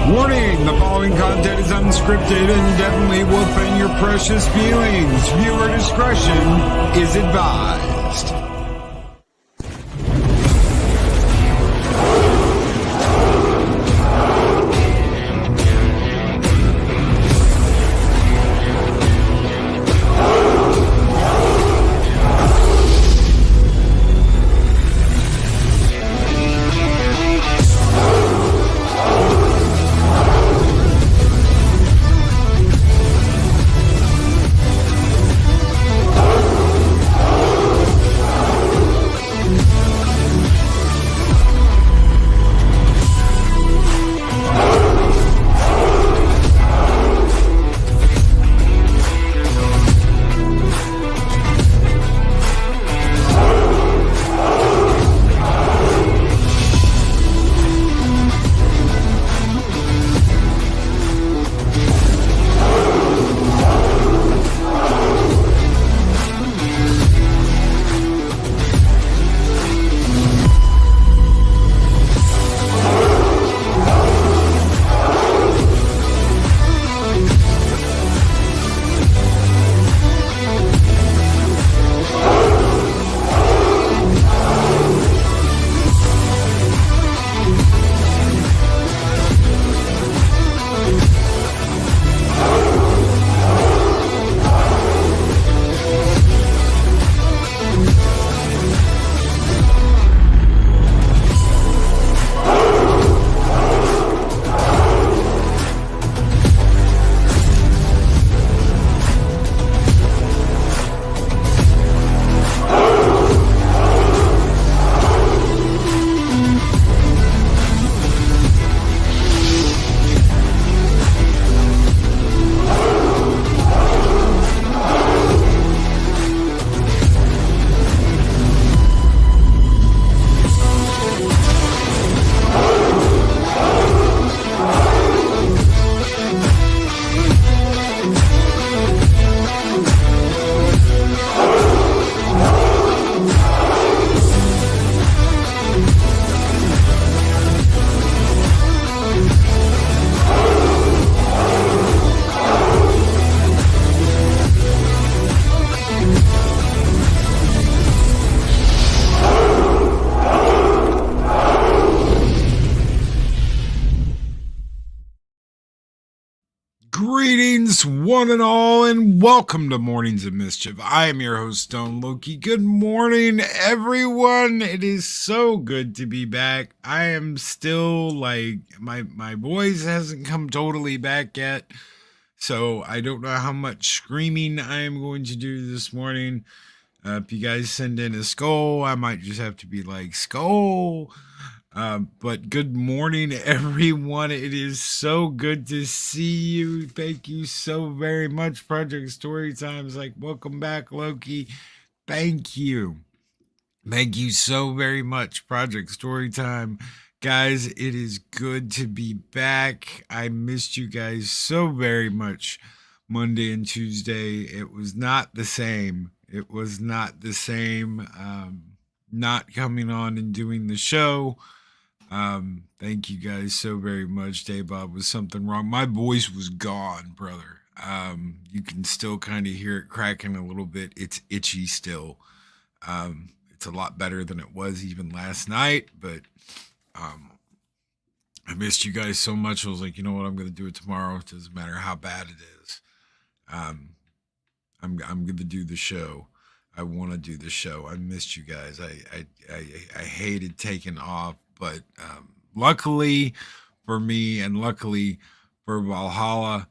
Warning, the following content is unscripted and definitely will offend your precious feelings. Viewer discretion is advised. Greetings, one and all, and welcome to Mornings of Mischief. I am your host, Stone Loki. Good morning, everyone. It is so good to be back. I am still like my voice hasn't come totally back yet, so I don't know how much screaming I am going to do this morning. If you guys send in a skull, I might just have to be like skull. But good morning, everyone. It is so good to see you. Thank you so very much. Project Story Times, like, welcome back, Loki. Thank you. Thank you so very much, Project Storytime. Guys, it is good to be back. I missed you guys so very much Monday and Tuesday. It was not the same. It was not the same. Not coming on and doing the show. Thank you guys so very much. Dave Bob, was something wrong? My voice was gone, brother. You can still kind of hear it cracking a little bit. It's itchy still. It's a lot better than it was even last night, but I missed you guys so much. I was like, you know what, I'm gonna do it tomorrow. It doesn't matter how bad it is. I'm gonna do the show. I want to do the show. I missed you guys. I hated taking off, but luckily for me and luckily for Valhalla,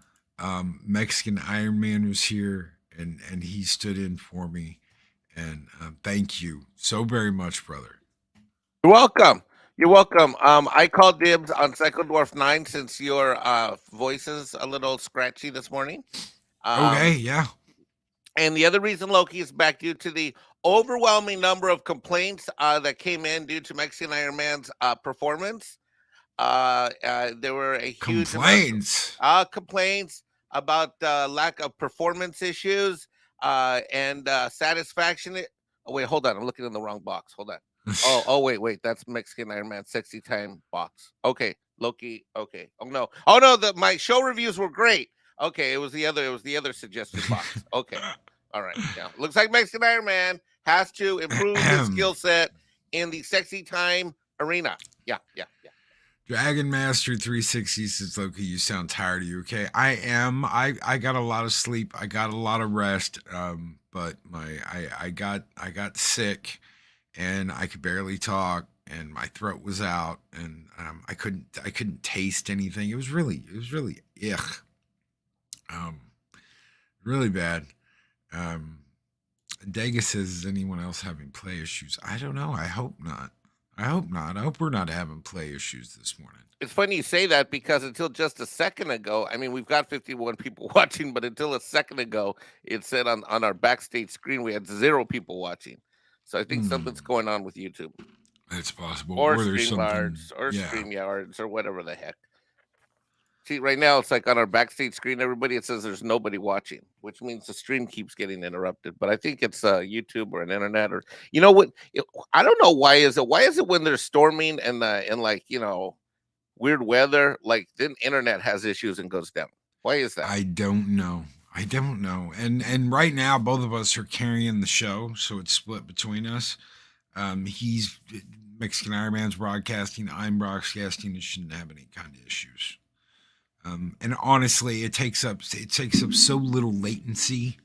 Mexican Ironman was here and he stood in for me. And thank you so very much, brother. You're welcome. You're welcome. I called dibs on Psycho Dwarf 9 since your voice is a little scratchy this morning. Okay, yeah. And the other reason Loki is back due to the overwhelming number of complaints that came in due to Mexican Ironman's performance. There were a huge complaints complaints about lack of performance issues and satisfaction. Oh, wait, hold on. I'm looking in the wrong box. Hold on. Oh, wait. That's Mexican Ironman 60 time box. Okay, Loki. Okay. Oh no. Oh no. My show reviews were great. Okay, it was the other. It was the other suggestion box. Okay. All right. Yeah. Looks like Mexican Iron Man has to improve his skill set in the sexy time arena. Yeah. Yeah. Yeah. Dragon Master 360 says, Loki, you sound tired. Are you okay? I am. I got a lot of sleep. I got a lot of rest. But I got sick, and I could barely talk, and my throat was out, and I couldn't taste anything. It was really ugh. Um, really bad. Um, Dega says, is anyone else having play issues? I don't know. I hope not. I hope not. I hope we're not having play issues this morning. It's funny you say that because until just a second ago, I mean, we've got 51 people watching, but until a second ago, it said on our backstage screen we had 0 people watching. So I think something's going on with YouTube It's possible. or there's something. StreamYards or Yeah. StreamYards or whatever the heck. See, right now it's like on our backstage screen, everybody, it says there's nobody watching, which means the stream keeps getting interrupted. But I think it's YouTube or an internet or you know what? I don't know why is it. Why is it when there's storming and like weird weather, like then internet has issues and goes down? Why is that? I don't know. And right now both of us are carrying the show, so it's split between us. He's Mexican Ironman's broadcasting, I'm broadcasting. It shouldn't have any kind of issues. And honestly, it takes up so little latency.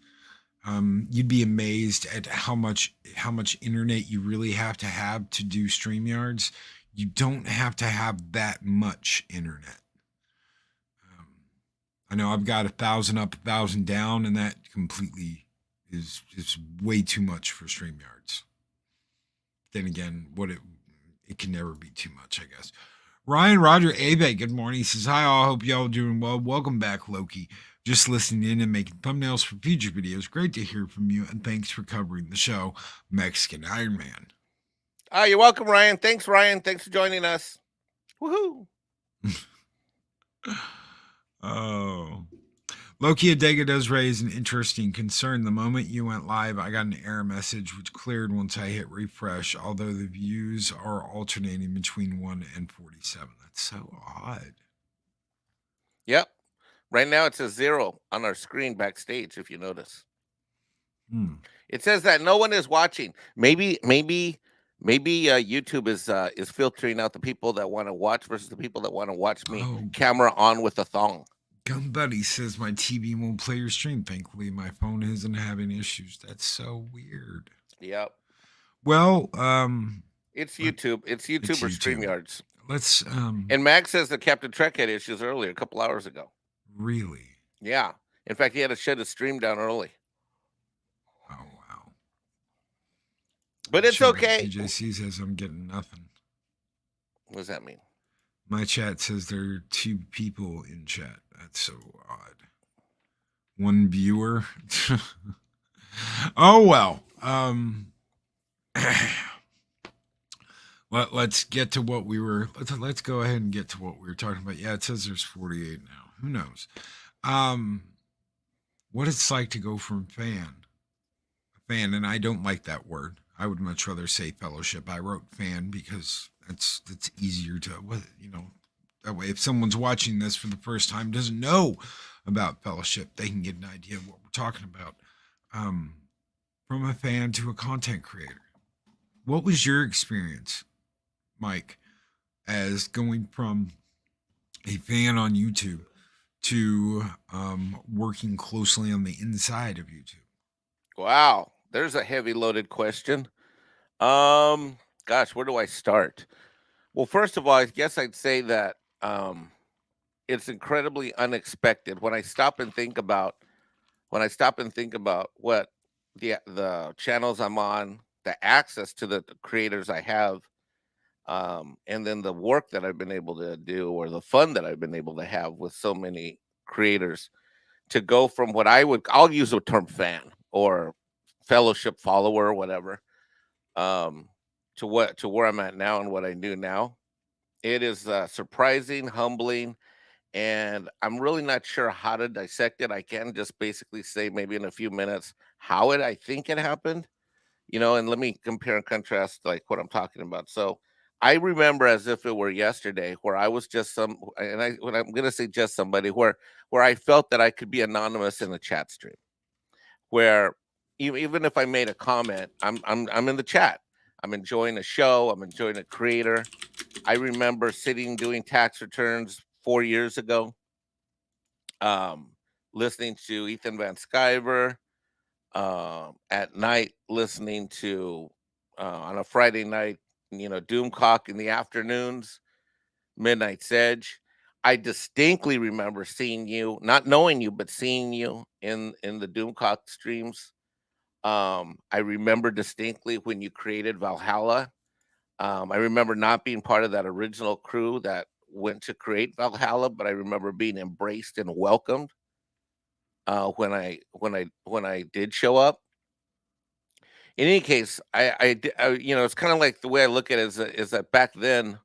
You'd be amazed at how much internet you really have to do StreamYards. You don't have to have that much internet. I know I've got 1,000 up, 1,000 down, and that completely is way too much for StreamYards. Then again, it can never be too much, I guess. Ryan Roger Abe, good morning. He says, hi, all. Hope y'all doing well. Welcome back, Loki. Just listening in and making thumbnails for future videos. Great to hear from you, and thanks for covering the show, Mexican Ironman. You're welcome, Ryan. Thanks, Ryan. Thanks for joining us. Woohoo! Oh. Loki Adega does raise an interesting concern. The moment you went live, I got an error message which cleared once I hit refresh, although the views are alternating between 1 and 47. That's so odd. Yep. Right now it says 0 on our screen backstage, if you notice. It says that no one is watching. Maybe YouTube is filtering out the people that want to watch versus the people that want to watch me camera on with a thong. Gun Buddy says my TV won't play your stream. Thankfully, my phone isn't having issues. That's so weird. Yep. Well, it's YouTube. It's YouTube or StreamYards. Let's and Max says that Captain Trek had issues earlier, a couple hours ago. Really? Yeah. In fact, he had to shut his stream down early. Oh wow. But it's okay. TJC says I'm getting nothing. What does that mean? My chat says there are 2 people in chat. That's so odd. 1 viewer. Oh well. Let's get to what we were. Let's go ahead and get to what we were talking about. Yeah, it says there's 48 now. Who knows? What it's like to go from fan, and I don't like that word. I would much rather say fellowship. I wrote fan because that's easier to, that way if someone's watching this for the first time, doesn't know about fellowship, they can get an idea of what we're talking about. From a fan to a content creator. What was your experience, Mike, as going from a fan on YouTube to working closely on the inside of YouTube? Wow, there's a heavy loaded question. Gosh, where do I start? Well, first of all, I guess I'd say that it's incredibly unexpected when I stop and think about what the channels I'm on, the access to the creators I have, and then the work that I've been able to do or the fun that I've been able to have with so many creators, to go from what I'll use the term fan or fellowship follower or whatever, to where I'm at now and what I do now. It is surprising, humbling, and I'm really not sure how to dissect it. I can just basically say maybe in a few minutes how I think it happened, and let me compare and contrast like what I'm talking about. So I remember as if it were yesterday where I was just when I'm gonna say just somebody where I felt that I could be anonymous in the chat stream. Where even if I made a comment, I'm in the chat. I'm enjoying a show. I'm enjoying a creator. I remember sitting doing tax returns 4 years ago, um, listening to Ethan Van Sciver, at night listening to on a Friday night, Doomcock in the afternoons, Midnight's Edge. I distinctly remember seeing you, not knowing you, but seeing you in the Doomcock streams. I remember distinctly when you created Valhalla. I remember not being part of that original crew that went to create Valhalla, but I remember being embraced and welcomed when I did show up. In any case, it's kind of like the way I look at it is that back then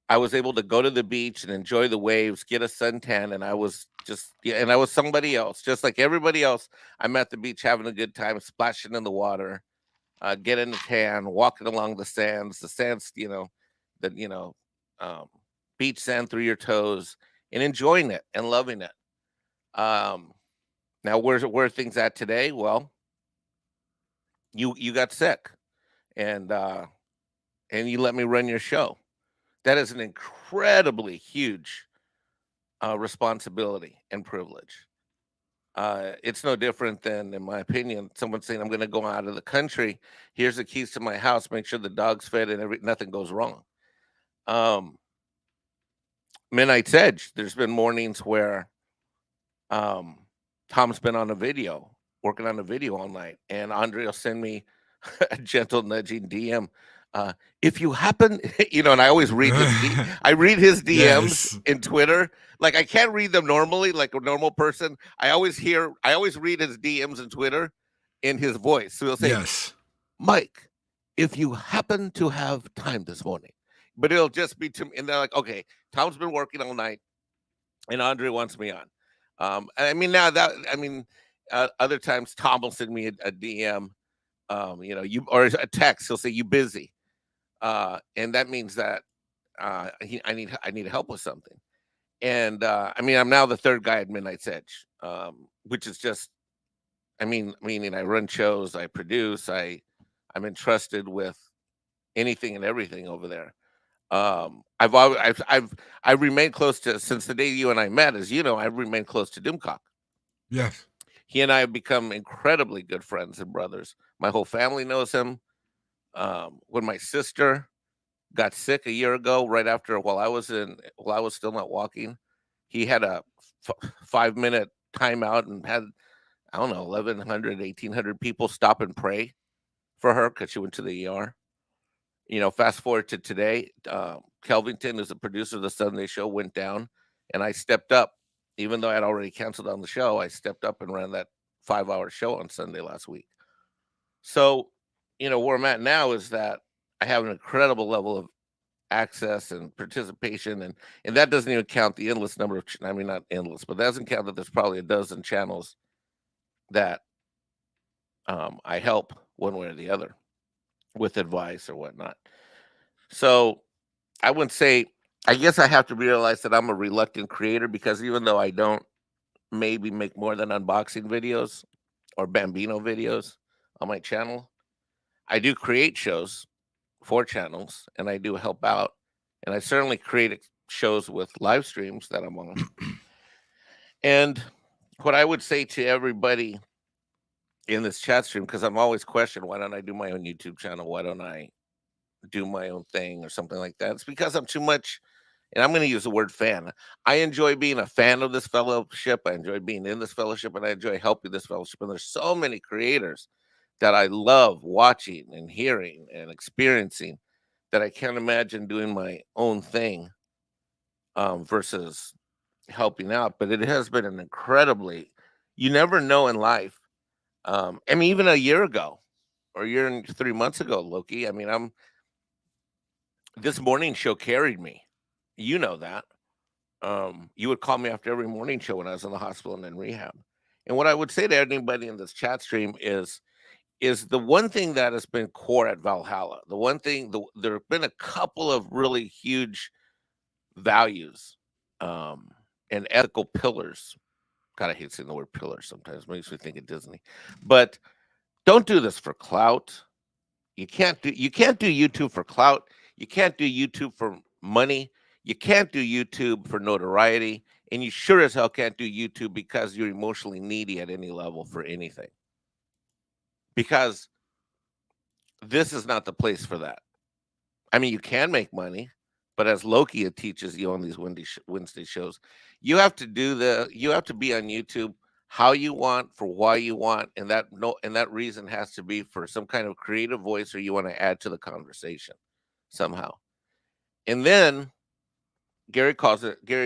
I was able to go to the beach and enjoy the waves, get a suntan, and I was just yeah, and I was somebody else, just like everybody else. I'm at the beach having a good time, splashing in the water, getting a tan, walking along the sands, the um, beach sand through your toes, and enjoying it and loving it. Um, Now, where are things at today? Well, you got sick, and you let me run your show. That is an incredibly huge responsibility and privilege. It's no different than, in my opinion, someone saying, "I'm going to go out of the country. Here's the keys to my house. Make sure the dog's fed and nothing goes wrong." Um, Midnight's Edge. There's been mornings where um, Tom's been on a video, working on a video all night, and Andre will send me a gentle nudging DM. Uh, if you happen, and I always read I read his DMs Yes. in Twitter. Like I can't read them normally, like a normal person. I always read his DMs in Twitter in his voice. So he'll say, Yes. Mike, if you happen to have time this morning, but it'll just be to me. And they're like, okay, Tom's been working all night and Andre wants me on. And I mean, other times Tom will send me a DM, you or a text. He'll say you busy, and that means that I need help with something. And I'm now the third guy at Midnight's Edge, which is just, meaning I run shows, I produce, I'm entrusted with anything and everything over there. I've always I've remained close to since the day you and I met, as you know, I've remained close to Doomcock. Yes. He and I have become incredibly good friends and brothers. My whole family knows him. When my sister got sick a year ago, right after while I was still not walking, he had a 5 minute timeout and had I don't know 1,100, 1,800 people stop and pray for her because she went to the ER. Fast forward to today, Kelvington, who's the producer of the Sunday show, went down, and I stepped up. Even though I'd already canceled on the show, I stepped up and ran that 5 hour show on Sunday last week. So, where I'm at now is that I have an incredible level of access and participation, and that doesn't even count the endless number of, not endless, but that doesn't count that there's probably a dozen channels that I help one way or the other with advice or whatnot. So I wouldn't say, I guess I have to realize that I'm a reluctant creator because even though I don't maybe make more than unboxing videos or Bambino videos on my channel, I do create shows for channels and I do help out. And I certainly create shows with live streams that I'm on. And what I would say to everybody in this chat stream, because I'm always questioned, why don't I do my own YouTube channel? Why don't I do my own thing or something like that? It's because I'm too much, and I'm going to use the word fan. I enjoy being a fan of this fellowship. I enjoy being in this fellowship, and I enjoy helping this fellowship. And there's so many creators that I love watching and hearing and experiencing that I can't imagine doing my own thing versus helping out. But it has been an incredibly, you never know in life. Even a year ago or a year and 3 months ago, Loki, this morning show carried me. You know that. You would call me after every morning show when I was in the hospital and in rehab. And what I would say to anybody in this chat stream is is the one thing that has been core at Valhalla. The one thing, there have been a couple of really huge values um, and ethical pillars. God, I hate saying the word pillar sometimes. It makes me think of Disney. But don't do this for clout. You can't do YouTube for clout. You can't do YouTube for money. You can't do YouTube for notoriety. And you sure as hell can't do YouTube because you're emotionally needy at any level for anything. Because this is not the place for that. I mean, you can make money, but as Loki teaches you on these Wednesday shows, you have to be on YouTube how you want for why you want, and that reason has to be for some kind of creative voice or you want to add to the conversation somehow. And then Gary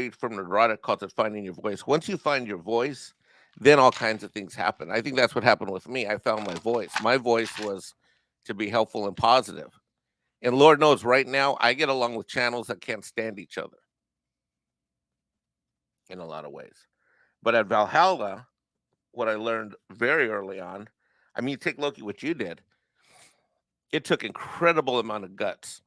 from Neurotic calls it finding your voice. Once you find your voice, then all kinds of things happen. I think that's what happened with me. I found my voice. My voice was to be helpful and positive. And Lord knows right now I get along with channels that can't stand each other in a lot of ways. But at Valhalla, what I learned very early on, I mean, take Loki, what you did, it took incredible amount of guts.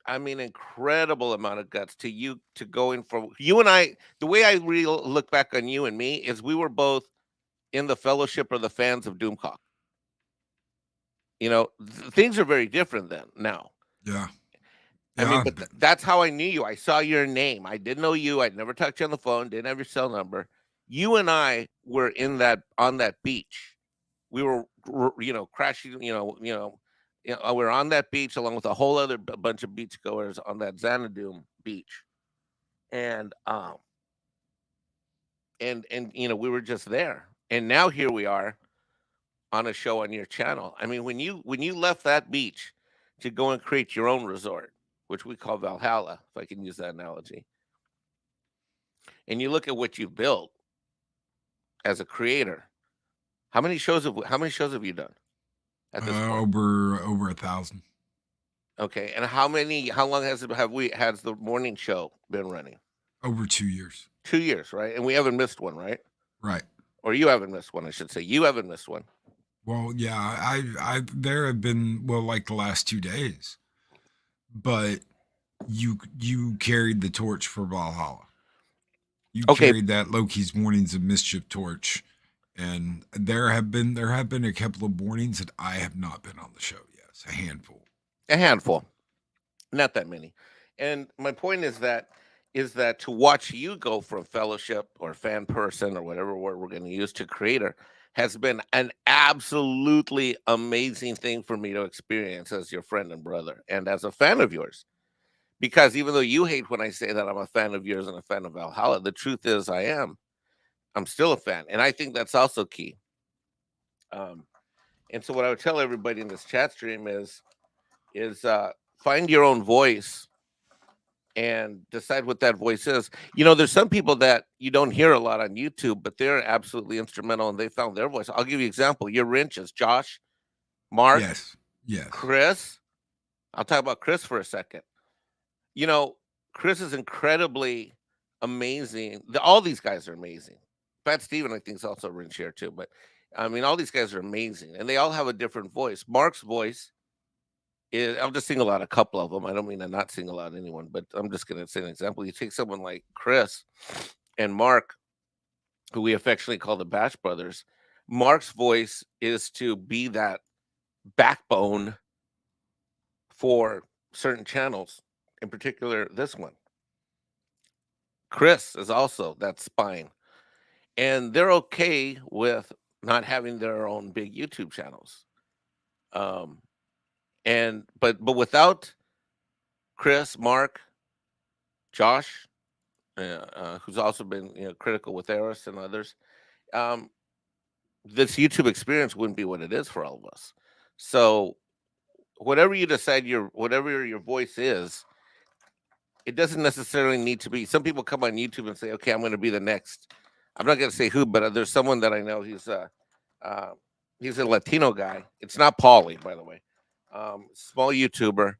I mean, incredible amount of guts to going from you and I. The way I really look back on you and me is we were both in the fellowship or the fans of Doomcock. Things are very different then now. Yeah. I mean, Yeah. but that's how I knew you. I saw your name. I didn't know you. I'd never talked to you on the phone. Didn't have your cell number. You and I were on that beach. We were, crashing. We were on that beach along with a whole other bunch of beachgoers on that Xanadu beach, and we were just there. And now here we are on a show on your channel. I mean, when you left that beach to go and create your own resort, which we call Valhalla, if I can use that analogy, and you look at what you built as a creator, how many shows have you done at this point? Over 1,000. Okay, and how long has the morning show been running? Over 2 years. 2 years, right? And we haven't missed one, right? Right. Or you haven't missed one, I should say. You haven't missed one. Well, yeah, there have been, well, like the last 2 days, but you carried the torch for Valhalla. You Okay, carried that Loki's Mornings of Mischief torch, and there have been a couple of mornings that I have not been on the show. Yes, a handful. a handful, not that many. And my point is that to watch you go from fellowship or fan person or whatever word we're going to use to creator has been an absolutely amazing thing for me to experience as your friend and brother and as a fan of yours. Because even though you hate when I say that I'm a fan of yours and a fan of Valhalla, the truth is I am. I'm still a fan. And I think that's also key. Um, and so what I would tell everybody in this chat stream is find your own voice and decide what that voice is. There's some people that you don't hear a lot on YouTube, but they're absolutely instrumental and they found their voice. I'll give you an example. Your wrenches, Josh, Mark, Yes. Yes. Chris. I'll talk about Chris for a second. Chris is incredibly amazing. All these guys are amazing. Pat Steven, I think, is also a wrench here too. But I mean, all these guys are amazing, and they all have a different voice. Mark's voice I'll just single out a couple of them. I don't mean to not single out anyone, but I'm just going to say an example. You take someone like Chris and Mark, who we affectionately call the Bash Brothers. Mark's voice is to be that backbone for certain channels, in particular this one. Chris is also that spine, and they're okay with not having their own big YouTube channels. But without Chris, Mark, Josh, who's also been critical with Eris and others, this YouTube experience wouldn't be what it is for all of us. So whatever you decide whatever your voice is, it doesn't necessarily need to be. Some people come on YouTube and say, "Okay, I'm going to be the next." I'm not going to say who, but there's someone that I know. He's a Latino guy. It's not Paulie, by the way. Small YouTuber,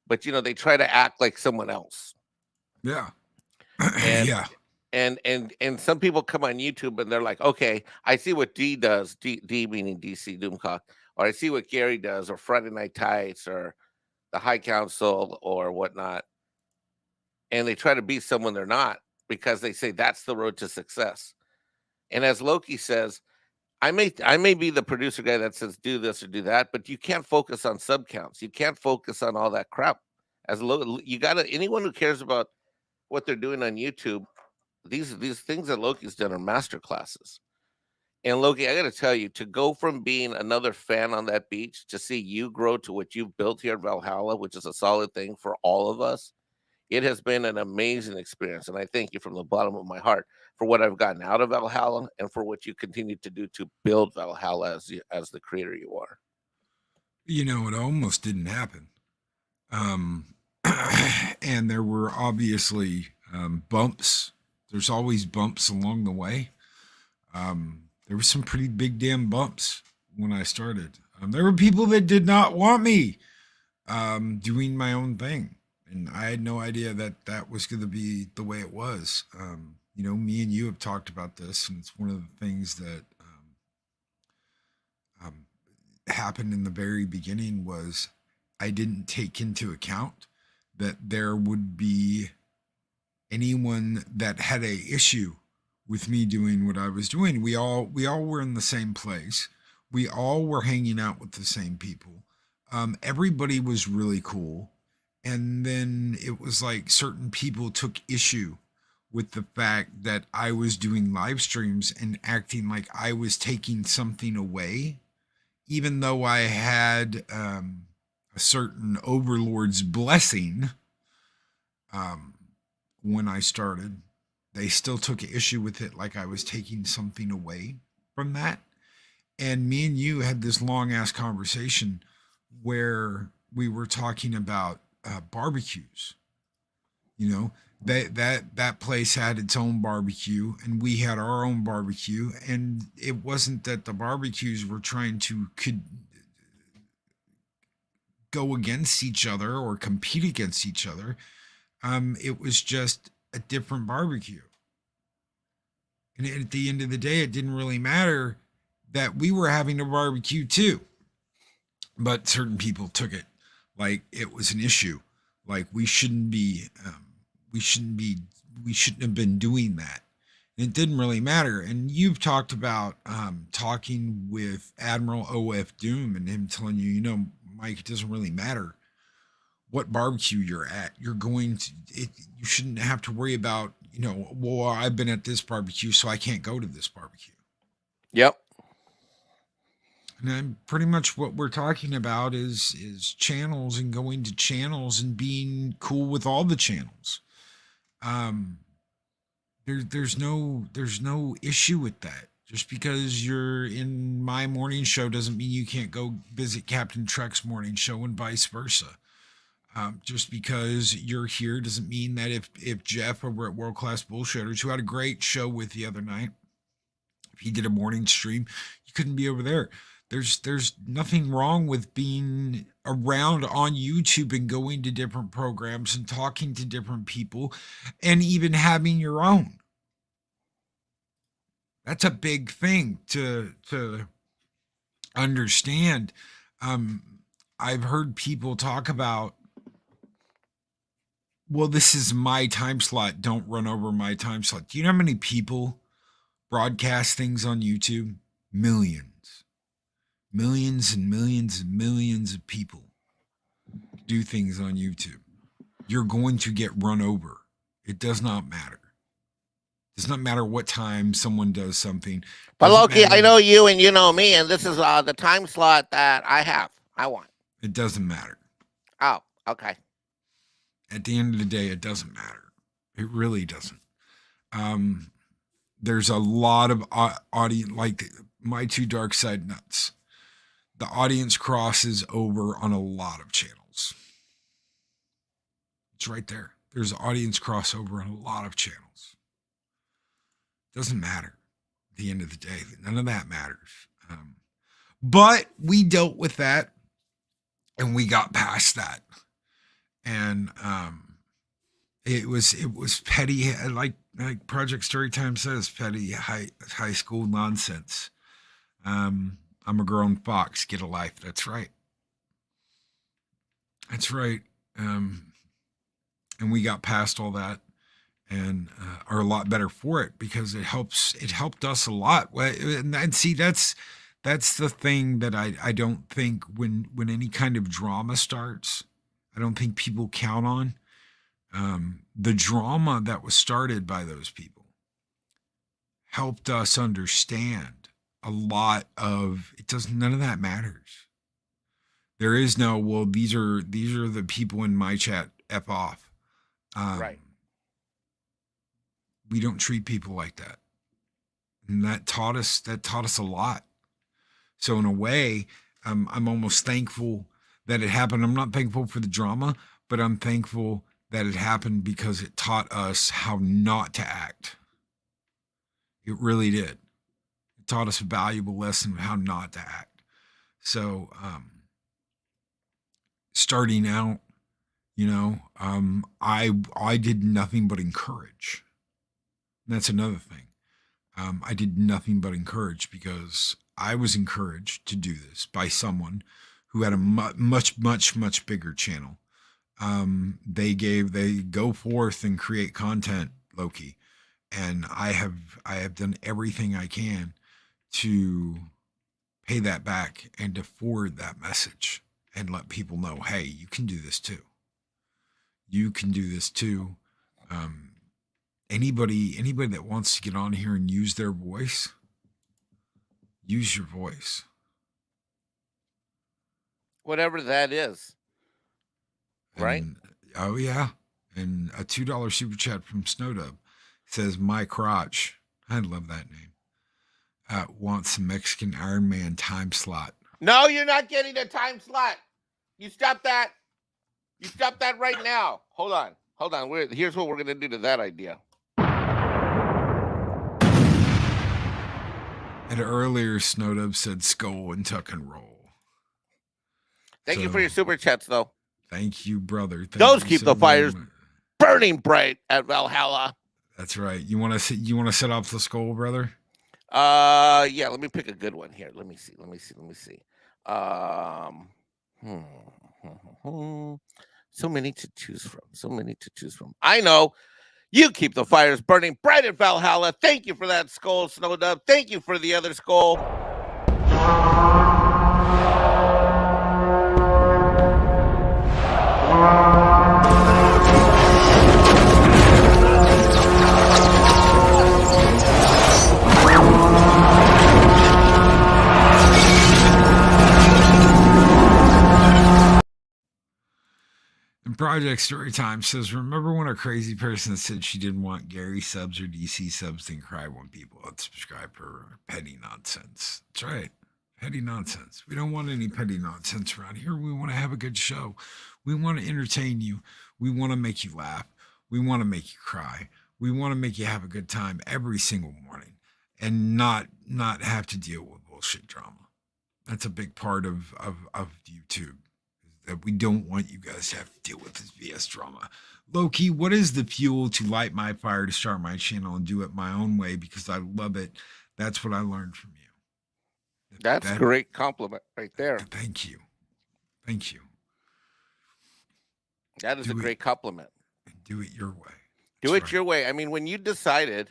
but they try to act like someone else. Yeah. And Yeah. and some people come on YouTube and they're like, okay, I see what D does. D meaning DC Doomcock. or I see what Gary does, or Friday Night Tights, or the High Council, or whatnot, and they try to be someone they're not because they say that's the road to success. And as Loki says, I may be the producer guy that says do this or do that, but you can't focus on sub counts. You can't focus on all that crap. You gotta, anyone who cares about what they're doing on YouTube, these things that Loki's done are master classes. And Loki, I got to tell you, to go from being another fan on that beach to see you grow to what you've built here at Valhalla, which is a solid thing for all of us, it has been an amazing experience. And I thank you from the bottom of my heart for what I've gotten out of Valhalla and for what you continue to do to build Valhalla as the creator you are. You know, it almost didn't happen. Um, and there were obviously bumps. There's always bumps along the way. There were some pretty big damn bumps when I started. There were people that did not want me doing my own thing. And I had no idea that that was going to be the way it was. You know, me and you have talked about this, and it's one of the things that happened in the very beginning was I didn't take into account that there would be anyone that had a issue with me doing what I was doing. We all were in the same place. We all were hanging out with the same people. Everybody was really cool. And then it was like certain people took issue with the fact that I was doing live streams and acting like I was taking something away, even though I had a certain overlord's blessing when I started. They still took issue with it like I was taking something away from that. And me and you had this long ass conversation where we were talking about barbecues. You know, that place had its own barbecue and we had our own barbecue, and it wasn't that the barbecues were trying to could go against each other or compete against each other. It was just a different barbecue. And at the end of the day, it didn't really matter that we were having a barbecue too. But certain people took it like it was an issue. Like we shouldn't be, we shouldn't be, we shouldn't have been doing that. And it didn't really matter. And you've talked about talking with Admiral OF Doom and him telling you, you know, Mike, it doesn't really matter what barbecue you're at. You're going to, you shouldn't have to worry about, you know, well, I've been at this barbecue, so I can't go to this barbecue. Yep. And then pretty much what we're talking about is channels and going to channels and being cool with all the channels. There's no issue with that. Just because you're in my morning show doesn't mean you can't go visit Captain Trek's morning show and vice versa. Just because you're here doesn't mean that if Jeff over at World Class Bullshitters, who had a great show with the other night, if he did a morning stream, you couldn't be over there. There's nothing wrong with being around on YouTube and going to different programs and talking to different people and even having your own. That's a big thing to understand. I've heard people talk about, well, this is my time slot. Don't run over my time slot. Do you know how many people broadcast things on YouTube? Millions. Millions and millions and millions of people do things on YouTube. You're going to get run over. It does not matter. It does not matter what time someone does something. But Loki, I know you and you know me, and this is the time slot that I want. It doesn't matter. Oh, okay. At the end of the day, it doesn't matter. It really doesn't. There's a lot of audience, like my two dark side nuts. The audience crosses over on a lot of channels. It's right there. There's audience crossover on a lot of channels. Doesn't matter at the end of the day. None of that matters. But we dealt with that and we got past that. And it was petty, like Project Storytime says, petty high school nonsense. I'm a grown fox. Get a life. That's right. That's right. And we got past all that and are a lot better for it because it helped us a lot. And see, that's the thing that I don't think when any kind of drama starts, I don't think people count on the drama that was started by those people helped us understand a lot of it. Doesn't None of that matters. There is no, well, these are the people in my chat, F off. Right. We don't treat people like that, and that taught us a lot. So in a way, I'm almost thankful that it happened. I'm not thankful for the drama, but I'm thankful that it happened because it taught us how not to act. It really did. It taught us a valuable lesson of how not to act. So starting out, I did nothing but encourage. And that's another thing. I did nothing but encourage because I was encouraged to do this by someone who had a much bigger channel. They go forth and create content, Loki, and I have done everything I can to pay that back and to forward that message and let people know, hey, you can do this too. You can do this too. Anybody that wants to get on here and use their voice, use your voice. Whatever that is. Right? Oh yeah. And a $2 super chat from Snowdub says, my crotch. I love that name. Wants a Mexican Ironman time slot. No, you're not getting a time slot. You stop that. You stop that right now. Hold on. Here's what we're going to do to that idea. And earlier, Snowdub said skull and tuck and roll. Thank you for your super chats, though. Thank you, brother. Those keep the fires burning bright at Valhalla. That's right. You want to set off the skull, brother? Yeah. Let me pick a good one here. Let me see. So many to choose from. I know. You keep the fires burning bright at Valhalla. Thank you for that skull, Snowdub. Thank you for the other skull. And Project Storytime says, remember when a crazy person said she didn't want Gary subs or DC subs and cry when people unsubscribe for petty nonsense? That's right. Petty nonsense. We don't want any petty nonsense around here. We want to have a good show. We want to entertain you. We want to make you laugh. We want to make you cry. We want to make you have a good time every single morning and not have to deal with bullshit drama. That's a big part of YouTube. That we don't want you guys to have to deal with this BS drama. Loki, what is the fuel to light my fire to start my channel and do it my own way because I love it? That's what I learned from you. That's a great compliment right there. Thank you. That is a great compliment. Do it your way. Do it your way. I mean, when you decided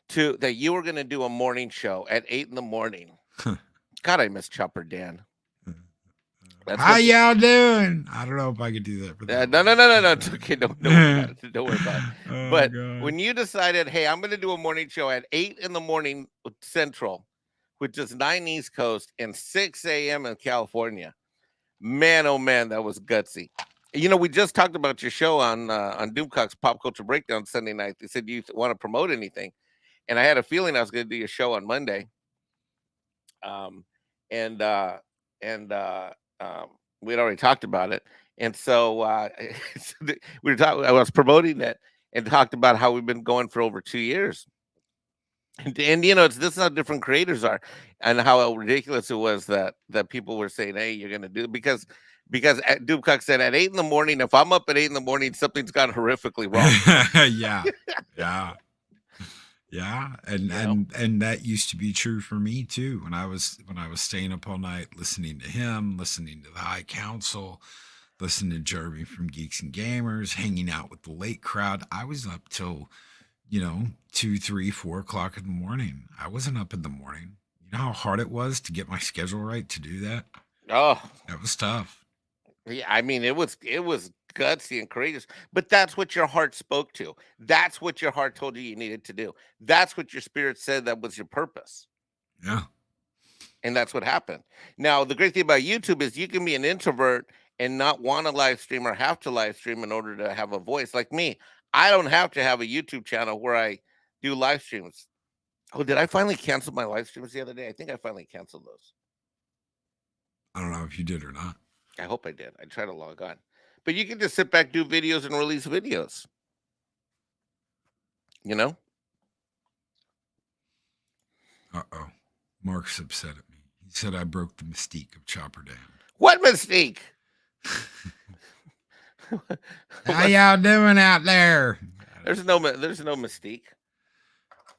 that you were going to do a morning show at 8 a.m. God, I miss Chopper Dan. How y'all doing? I don't know if I could do that. No. It's okay. Don't worry about it. But when you decided, hey, I'm going to do a morning show at 8 a.m. Central, which is 9 East Coast and 6 a.m. in California, man, oh man, that was gutsy. You know, we just talked about your show on Doomcock's Pop Culture Breakdown Sunday night. They said you want to promote anything, and I had a feeling I was going to do your show on Monday. We had already talked about it, and so we were talking. I was promoting it and talked about how we've been going for over 2 years, and you know, this is how different creators are, and how ridiculous it was that people were saying, "Hey, you're going to do it," because Doomcock said at 8 a.m. if I'm up at 8 a.m, something's gone horrifically wrong. yeah. Yeah, You know? and that used to be true for me too. When I was staying up all night listening to him, listening to the High Council, listening to Jeremy from Geeks and Gamers, hanging out with the late crowd. I was up till 2, 3, 4 o'clock in the morning. I wasn't up in the morning. You know how hard it was to get my schedule right to do that. Oh, That was tough. yeah, I mean, it was gutsy and courageous, but that's what your heart spoke to. That's what your heart told you needed to do. That's what your spirit said that was your purpose. Yeah. And that's what happened. Now, the great thing about YouTube is you can be an introvert and not want to live stream or have to live stream in order to have a voice. Like me, I don't have to have a YouTube channel where I do live streams. Oh, did I finally cancel my live streams the other day? I think I finally canceled those. I don't know if you did or not. I hope I did. I tried to log on. But you can just sit back, do videos, and release videos. You know? Uh-oh. Mark's upset at me. He said I broke the mystique of Chopper Dan. What mistake? How y'all doing out there? There's no mystique.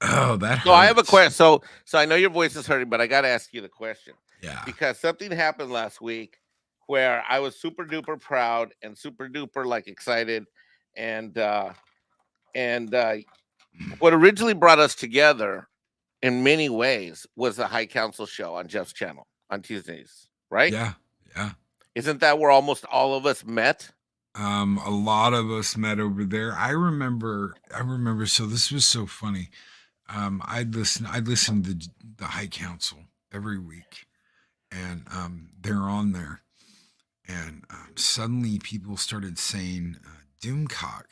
Oh, that hurts. So I have a question. So I know your voice is hurting, but I got to ask you the question. Yeah. Because something happened last week where I was super duper proud and super duper like excited, and what originally brought us together in many ways was the High Council show on Jeff's channel on Tuesdays, right? Yeah. Yeah. Isn't that where almost all of us met? A lot of us met over there. I remember, so this was so funny. I'd listen to the High Council every week, and they're on there, and suddenly people started saying Doomcock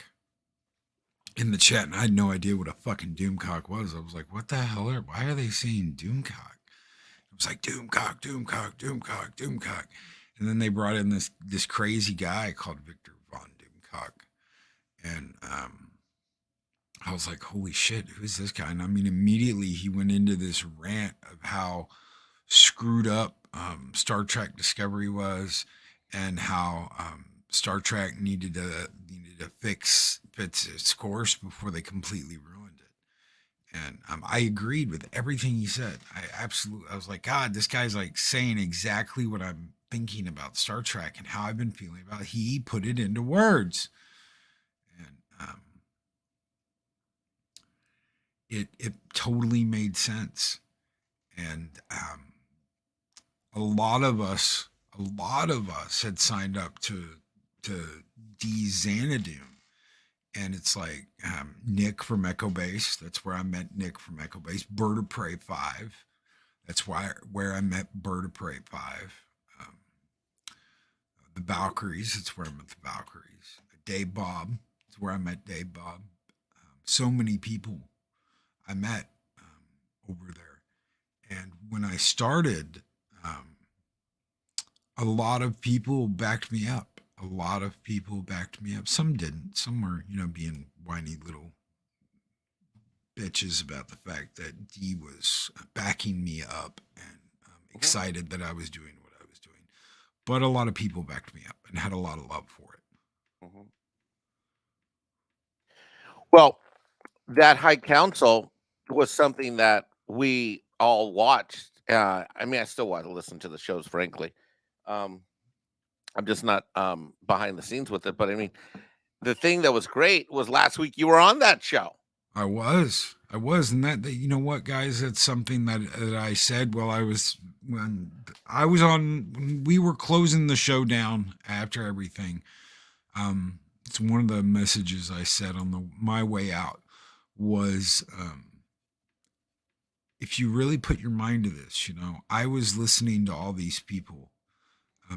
in the chat, and I had no idea what a fucking Doomcock was. I was like, what the hell why are they saying Doomcock? It was like Doomcock, Doomcock, Doomcock, Doomcock. And then they brought in this crazy guy called Victor Von Doomcock. And I was like, holy shit, who's this guy? And I mean, immediately he went into this rant of how screwed up Star Trek Discovery was, and how Star Trek needed to fix its course before they completely ruined it. And I agreed with everything he said. I was like, God, this guy's like saying exactly what I'm thinking about Star Trek and how I've been feeling about it. He put it into words. And it totally made sense. And a lot of us had signed up to de-Xanadu. And it's like Nick from Echo Base. That's where I met Nick from Echo Base. Bird of Prey 5. That's where I met Bird of Prey 5. The Valkyries. That's where I met the Valkyries. Dave Bob. That's where I met Dave Bob. So many people I met over there. And when I started, a lot of people backed me up. Some didn't. Some were, being whiny little bitches about the fact that Dee was backing me up and excited that I was doing what I was doing. But a lot of people backed me up and had a lot of love for it. Mm-hmm. Well, that High Council was something that we all watched. I mean, I still want to listen to the shows, frankly. I'm just not behind the scenes with it. But I mean, the thing that was great was last week you were on that show. I was, and that you know what, guys, that's something that I said while when we were closing the show down after everything. It's one of the messages I said on my way out was, if you really put your mind to this, I was listening to all these people.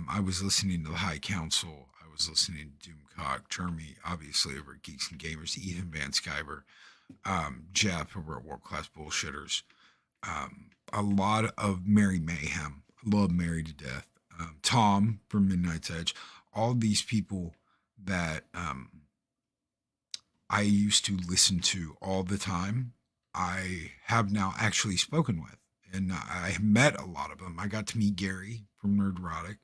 I was listening to the High Council. I was listening to Doomcock, Jeremy, obviously over at Geeks and Gamers, Ethan Van Sciver, Jeff over at World Class Bullshitters, a lot of Mary Mayhem. I love Mary to death. Tom from Midnight's Edge. All these people that I used to listen to all the time, I have now actually spoken with. And I met a lot of them. I got to meet Gary from Nerdrotic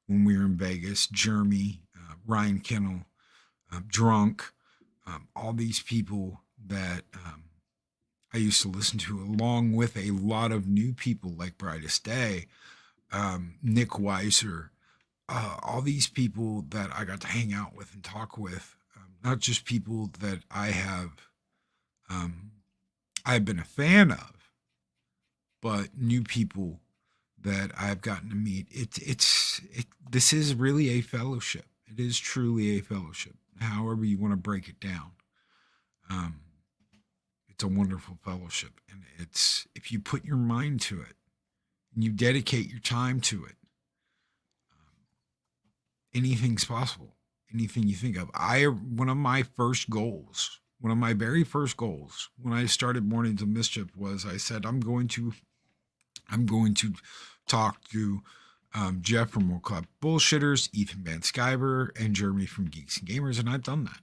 when we were in Vegas, Jeremy, Ryan Kennel, Drunk, all these people that I used to listen to, along with a lot of new people like Brightest Day, Nick Weiser, all these people that I got to hang out with and talk with, not just people that um, I've been a fan of, but new people that I've gotten to meet. This is really a fellowship. It is truly a fellowship. However you want to break it down, um, it's a wonderful fellowship, and it's if you put your mind to it and you dedicate your time to it, anything's possible. Anything you think of. One of my first goals, one of my very first goals when I started Mornings of Mischief was I said I'm going to talk to Jeff from World Club Bullshitters, Ethan Van Skyver, and Jeremy from Geeks and Gamers, and I've done that.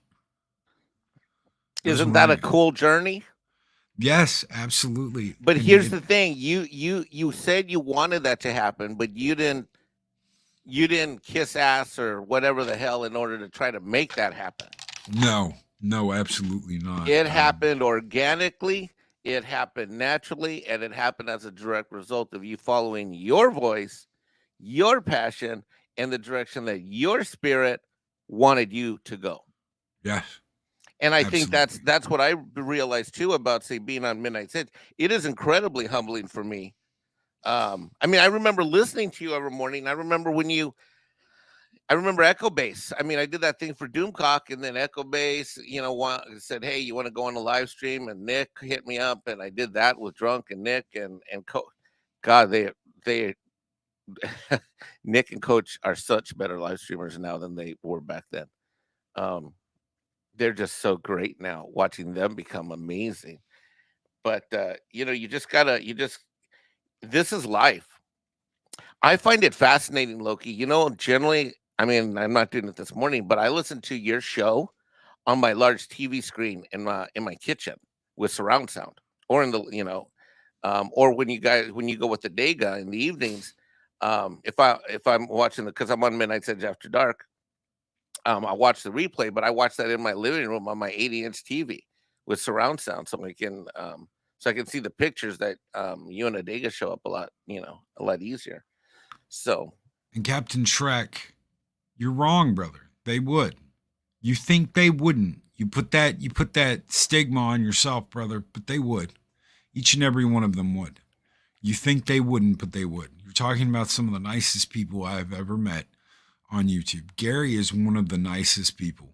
Isn't that a cool journey? Yes, absolutely. But here's the thing: you said you wanted that to happen, but you didn't kiss ass or whatever the hell in order to try to make that happen. No, absolutely not. It happened organically. It happened naturally, and it happened as a direct result of you following your voice, your passion, and the direction that your spirit wanted you to go. Yes. And I think that's what I realized too about, say, being on Midnight Sins. It is incredibly humbling for me. I mean, I remember listening to you every morning. I remember Echo Base. I mean, I did that thing for Doomcock, and then Echo Base, said, "Hey, you want to go on a live stream?" And Nick hit me up, and I did that with Drunk and Nick and God, they Nick and Coach are such better live streamers now than they were back then. They're just so great now. Watching them become amazing, but this is life. I find it fascinating, Loki. Generally, I mean, I'm not doing it this morning, but I listen to your show on my large TV screen in my kitchen with surround sound, or or when you go with the Dega in the evenings. If I'm watching because I'm on Midnight Edge After Dark, I watch the replay, but I watch that in my living room on my 80-inch TV with surround sound, so I can see the pictures that you and Adega show up a lot easier. So, and Captain Shrek, you're wrong, brother. They would. You think they wouldn't. You put that stigma on yourself, brother, but they would. Each and every one of them would. You think they wouldn't, but they would. You're talking about some of the nicest people I've ever met on YouTube. Gary is one of the nicest people.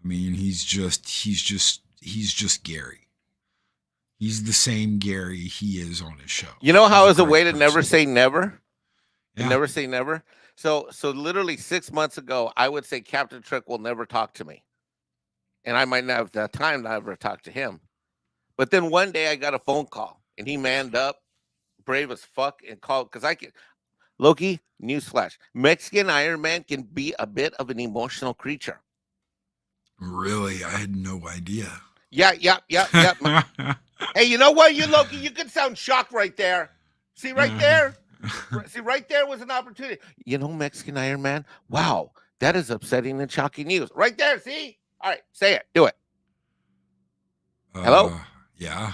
I mean, he's just Gary. He's the same Gary he is on his show. You know how is a way to never say never? Yeah. Never say never. So literally 6 months ago, I would say Captain Trick will never talk to me. And I might not have the time to ever talk to him. But then one day I got a phone call and he manned up, brave as fuck, and called because Loki, newsflash, Mexican Ironman can be a bit of an emotional creature. Really? I had no idea. Yeah. Hey, you know what, you Loki, you could sound shocked right there. See right there? See right there was an opportunity. Mexican Ironman? Wow, that is upsetting and shocking news. Right there, see? All right, say it. Do it. Hello? Yeah.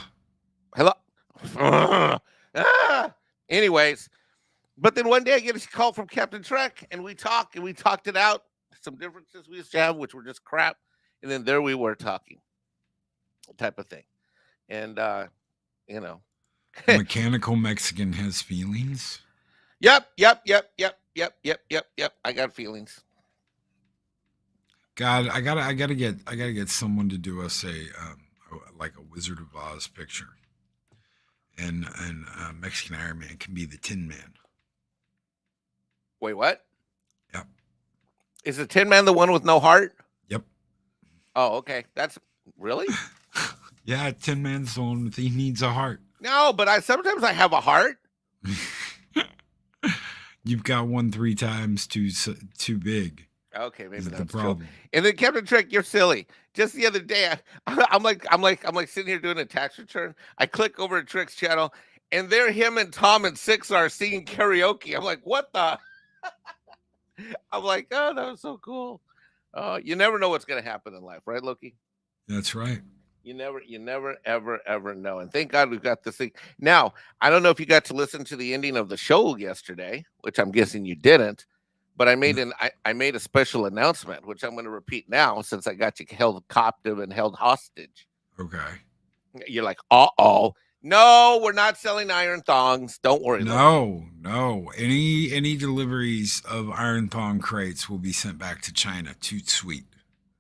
Hello? Anyways, but then one day I get a call from Captain Trek, and we talked it out. Some differences we used to have, which were just crap. And then there we were talking, type of thing. And, Mechanical Mexican has feelings? Yep. I got feelings. God, I gotta get someone to do us like a Wizard of Oz picture, and Mexican Iron Man can be the Tin Man. Wait, what? Yep. Is the Tin Man the one with no heart? Yep. Oh, okay. That's really. Yeah, Tin Man's the one he needs a heart. No, but sometimes I have a heart. You've got one 3 times too big. Okay, maybe that's the problem. True. And then Captain Trick, you're silly. Just the other day, I'm like sitting here doing a tax return. I click over to Trick's channel, and there him and Tom and Six are singing karaoke. I'm like, what the? I'm like, oh, that was so cool. You never know what's gonna happen in life, right, Loki? That's right. You never, ever know. And thank God we've got this thing. Now, I don't know if you got to listen to the ending of the show yesterday, which I'm guessing you didn't, but I made I made a special announcement, which I'm going to repeat now since I got you held captive and held hostage. Okay. You're like, uh-oh. No, we're not selling iron thongs. Don't worry. No. Any deliveries of iron thong crates will be sent back to China. Toot sweet.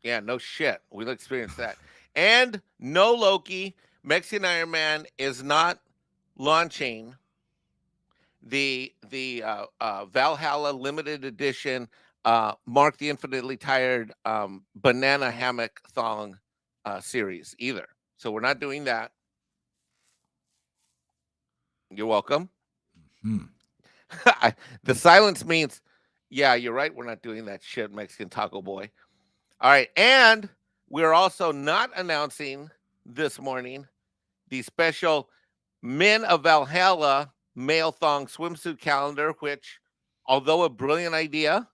Yeah, no shit. We'll experience that. And no, Loki, Mexican Ironman is not launching the Valhalla limited edition Mark the Infinitely Tired banana hammock thong series either. So we're not doing that. You're welcome. The silence means, yeah, you're right. We're not doing that shit, Mexican Taco Boy. All right. And we're also not announcing this morning the special Men of Valhalla male thong swimsuit calendar, which, although a brilliant idea,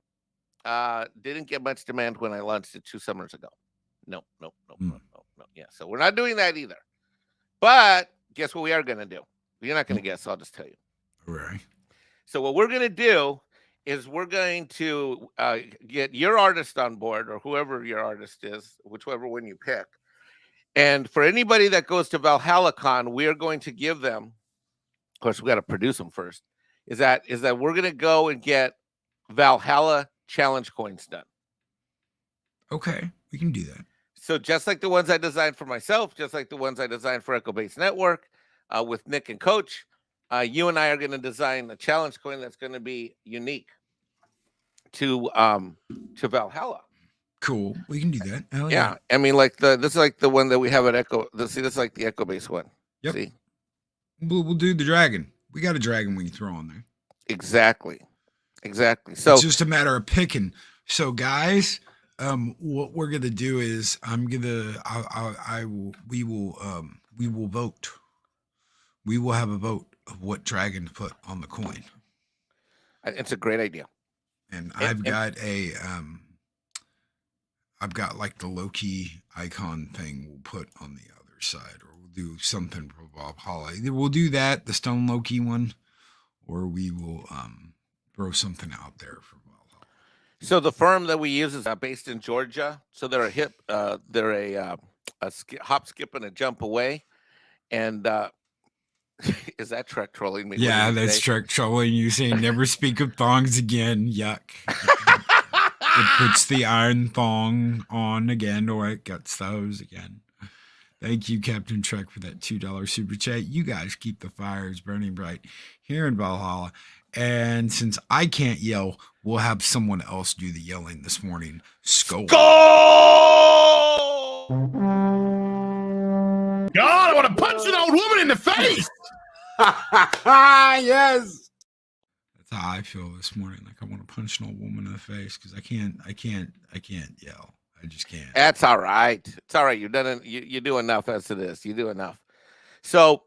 didn't get much demand when I launched it 2 summers ago. No. Yeah. So we're not doing that either. But guess what we are going to do? You're not going to guess. So I'll just tell you. All right. So what we're going to do is we're going to get your artist on board, or whoever your artist is, whichever one you pick. And for anybody that goes to Valhalla Con, we are going to give them, of course, we got to produce them first, is that we're going to go and get Valhalla challenge coins done. Okay, we can do that. So just like the ones I designed for myself, just like the ones I designed for Echo Base Network with Nick and Coach, you and I are going to design a challenge coin that's going to be unique to Valhalla. Cool. We can do that. Hell yeah. I mean, like this is like the one that we have at Echo. This is like the Echo Base one. Yep. See? We'll do the dragon. We got a dragon we can throw on there. Exactly. So it's just a matter of picking. So guys, what we're gonna do is we will vote. We will have a vote of what dragon to put on the coin. It's a great idea. And I've got like the Loki icon thing we'll put on the other side, or we'll do something for Valhalla. Either we'll do that, the Stone Loki one, or we will throw something out there for Valhalla. So the firm that we use is based in Georgia. So they're a hop, skip, and a jump away. And is that Trek trolling me? Yeah, that's Trek trolling you, saying never speak of thongs again. Yuck. It puts the iron thong on again, or it guts those again. Thank you, Captain Trek, for that $2 super chat. You guys keep the fires burning bright here in Valhalla. And since I can't yell, we'll have someone else do the yelling this morning. Skull! God, I want to punch an old woman in the face! Yes! That's how I feel this morning. Like I want to punch an old woman in the face because I can't yell. I just can't. That's all right. It's all right. You do enough as it is. You do enough. So,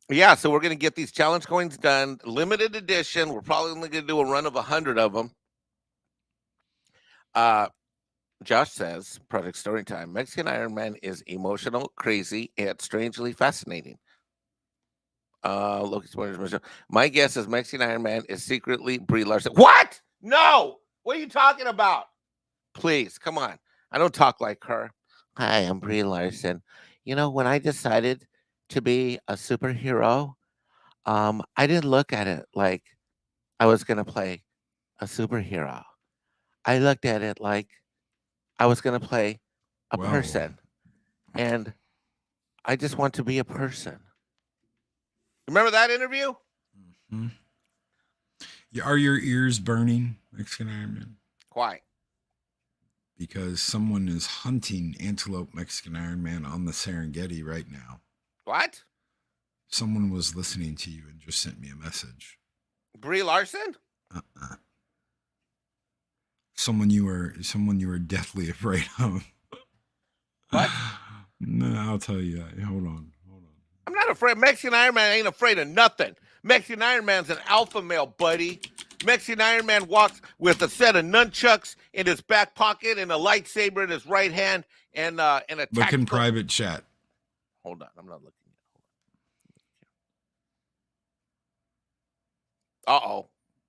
yeah. So we're gonna get these challenge coins done, limited edition. We're probably only gonna do a run of 100 of them. Josh says, Project Storytime, Mexican Ironman is emotional, crazy, and strangely fascinating. Loki's my guess is Mexican Ironman is secretly Brie Larson. What? No. What are you talking about? Please, come on. I don't talk like her. Hi, I'm Brie Larson. You know, when I decided to be a superhero, I didn't look at it like I was going to play a superhero. I looked at it like I was going to play a person. And I just want to be a person. Remember that interview? Mm-hmm. Are your ears burning, Mexican Ironman? Why? Because someone is hunting antelope Mexican Ironman on the Serengeti right now. What? Someone was listening to you and just sent me a message. Brie Larson? Someone you were deathly afraid of. What? No, I'll tell you that. Hold on. I'm not afraid. Mexican Ironman ain't afraid of nothing. Mexican Ironman's an alpha male, buddy. Mexican Ironman walks with a set of nunchucks in his back pocket and a lightsaber in his right hand and a look in private chat. Hold on, I'm not looking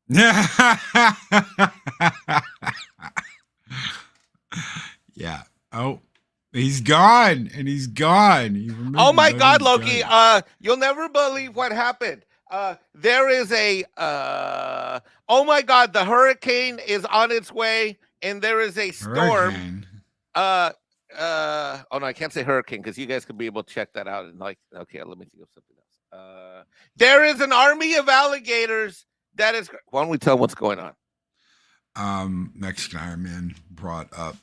yet. Yeah. Oh, he's gone, and he's gone. He removed Oh the my button, God, he's Loki! gone. You'll never believe what happened. There is a. Oh my God, the hurricane is on its way, and there is a storm. Hurricane. Oh no, I can't say hurricane because you guys could be able to check that out. And like, okay, let me think of something else. There is an army of alligators that is. Why don't we tell them what's going on? Mexican Ironman brought up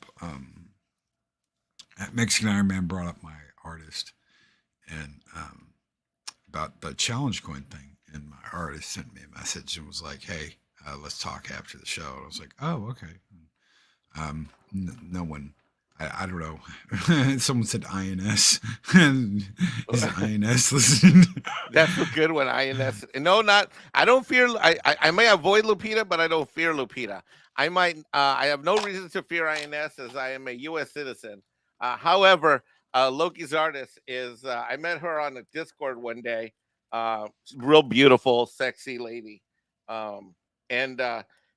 Mexican Ironman brought up my artist and about the challenge coin thing, and my artist sent me a message and was like, "Hey, let's talk after the show." And I was like, "Oh, okay." No one. I don't know. Someone said INS. Is INS listening? That's a good one, INS. No, not. I don't fear. I may avoid Lupita, but I don't fear Lupita. I might. I have no reason to fear INS as I am a U.S. citizen. However, Loki's artist is. I met her on a Discord one day. Real beautiful, sexy lady. And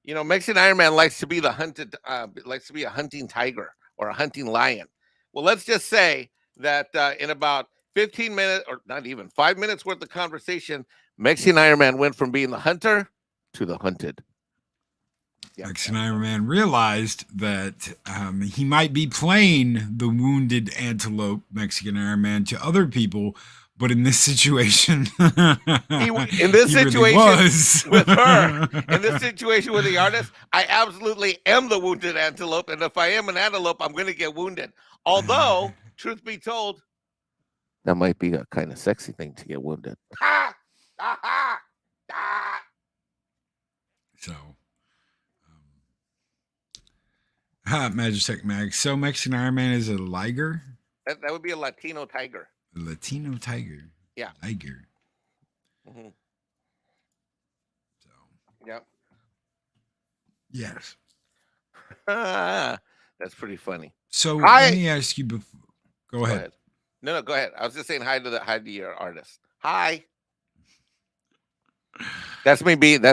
Mexican Ironman likes to be the hunted. Likes to be a hunting tiger or a hunting lion. Well, let's just say that in about 15 minutes, or not even 5 minutes worth of conversation, Mexican Ironman went from being the hunter to the hunted. Yeah, Mexican Ironman realized that he might be playing the wounded antelope Mexican Ironman to other people, but in this situation, in this situation really with her, in this situation with the artist, I absolutely am the wounded antelope, and if I am an antelope, I'm going to get wounded. Although, truth be told, that might be a kind of sexy thing to get wounded. So, Magitech Mag. So, Mexican Ironman is a liger? That would be a Latino tiger. A Latino tiger. Yeah. Tiger. Mm-hmm. So. Yep. Yes. That's pretty funny. So let me ask you before. Go ahead. No, go ahead. I was just saying hi to your artist. Hi. That's me being.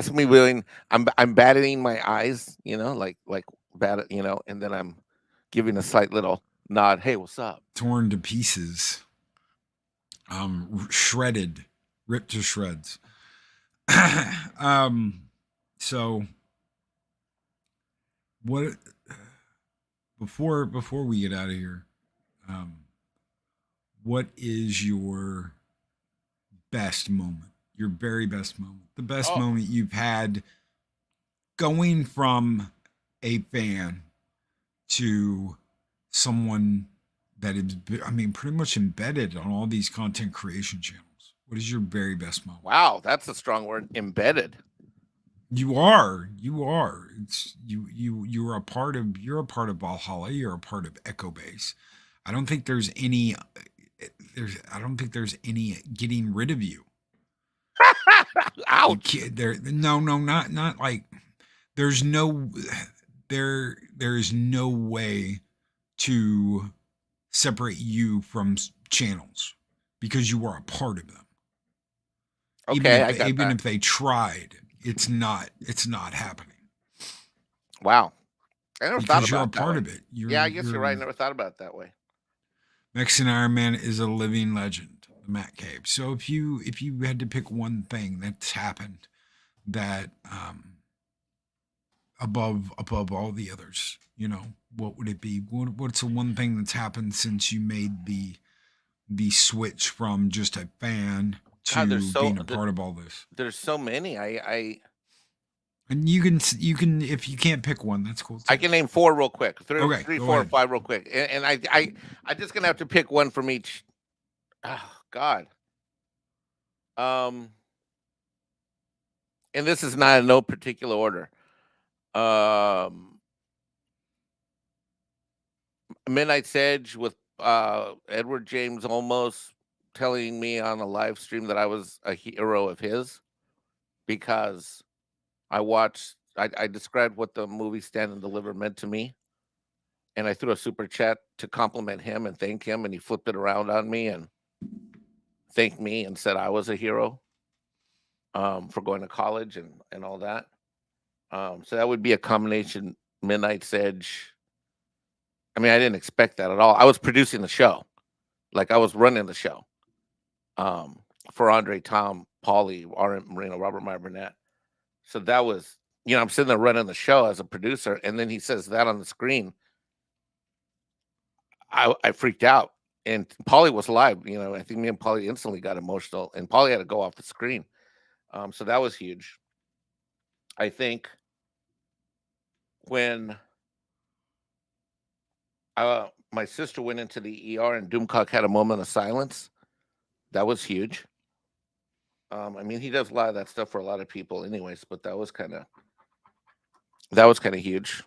I'm batting my eyes, like bat, and then I'm giving a slight little nod. Hey, what's up? Torn to pieces. Shredded, ripped to shreds. So what? Before we get out of here, what is your best moment? Your very best moment, the best moment you've had, going from a fan to someone that is, pretty much embedded on all these content creation channels. What is your very best moment? Wow, that's a strong word. Embedded. You are. It's you're a part of Valhalla. You're a part of Echo Base. I don't think there's any getting rid of you. Ouch. Not like there's no way to separate you from channels because you are a part of them. Okay, even if they tried, it's not happening. Wow. I never thought about it. You're a part of it. I guess you're right. I never thought about it that way. Mexican Ironman is a living legend, the Matt Cabe. So if you had to pick one thing that's happened that above all the others, what would it be? What's the one thing that's happened since you made the switch from just a fan to being a part of all this? There's so many. And you can if you can't pick one, that's cool too. I can name 4 real quick. 3, 4, 5 real quick. And I just gonna have to pick one from each. Oh God. And this is not in no particular order. Midnight's Edge with Edward James almost telling me on a live stream that I was a hero of his because I described what the movie Stand and Deliver meant to me, and I threw a super chat to compliment him and thank him, and he flipped it around on me, and thanked me and said I was a hero for going to college and all that. So that would be a combination. Midnight's Edge. I mean, I didn't expect that at all. I was producing the show, like I was running the show for Andre, Tom, Paulie, R.M. Marino, Robert Meyer Burnett. So that was, I'm sitting there running the show as a producer, and then he says that on the screen. I freaked out, and Paulie was live. I think me and Paulie instantly got emotional, and Paulie had to go off the screen. So that was huge. I think when my sister went into the ER and Doomcock had a moment of silence, that was huge. I mean, he does a lot of that stuff for a lot of people, anyways. But that was kind of huge.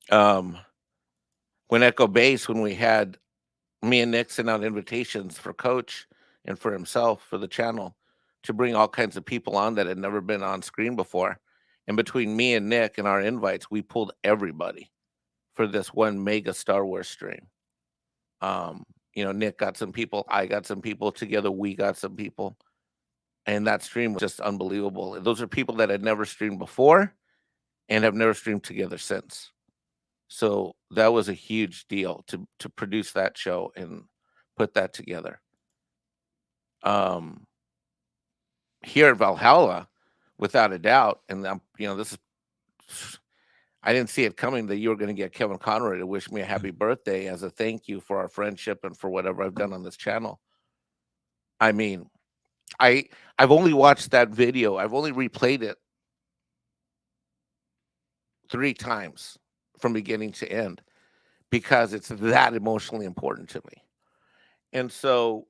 When Echo Base, when we had me and Nick send out invitations for Coach and for himself for the channel to bring all kinds of people on that had never been on screen before, and between me and Nick and our invites, we pulled everybody for this one mega Star Wars stream. Nick got some people, I got some people, together we got some people. And that stream was just unbelievable. Those are people that had never streamed before and have never streamed together since. So that was a huge deal to produce that show and put that together. Here at Valhalla, without a doubt, and this is, I didn't see it coming that you were going to get Kevin Conroy to wish me a happy birthday as a thank you for our friendship and for whatever I've done on this channel. I mean, I've only watched that video. I've only replayed it 3 times from beginning to end because it's that emotionally important to me. And so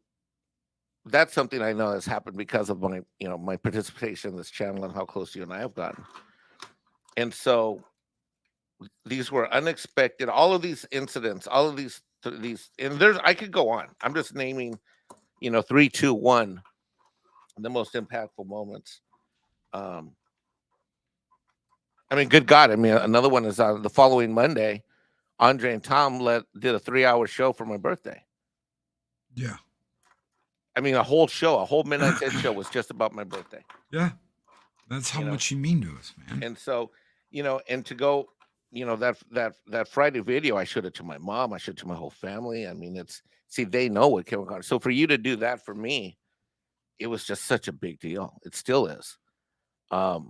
that's something I know has happened because of my, my participation in this channel and how close you and I have gotten. And so these were unexpected. All of these incidents, all of these, and I could go on. I'm just naming, 3, 2, 1. The most impactful moments. I mean, good God. I mean, another one is the following Monday, Andre and Tom did a 3-hour show for my birthday. Yeah. I mean, a whole show, a whole Midnight Edge show was just about my birthday. Yeah. That's how much you mean to us, man. And so, and to go, that Friday video, I showed it to my mom. I showed it to my whole family. I mean, they know what Kevin Conroy. So for you to do that for me, it was just such a big deal. It still is. Now,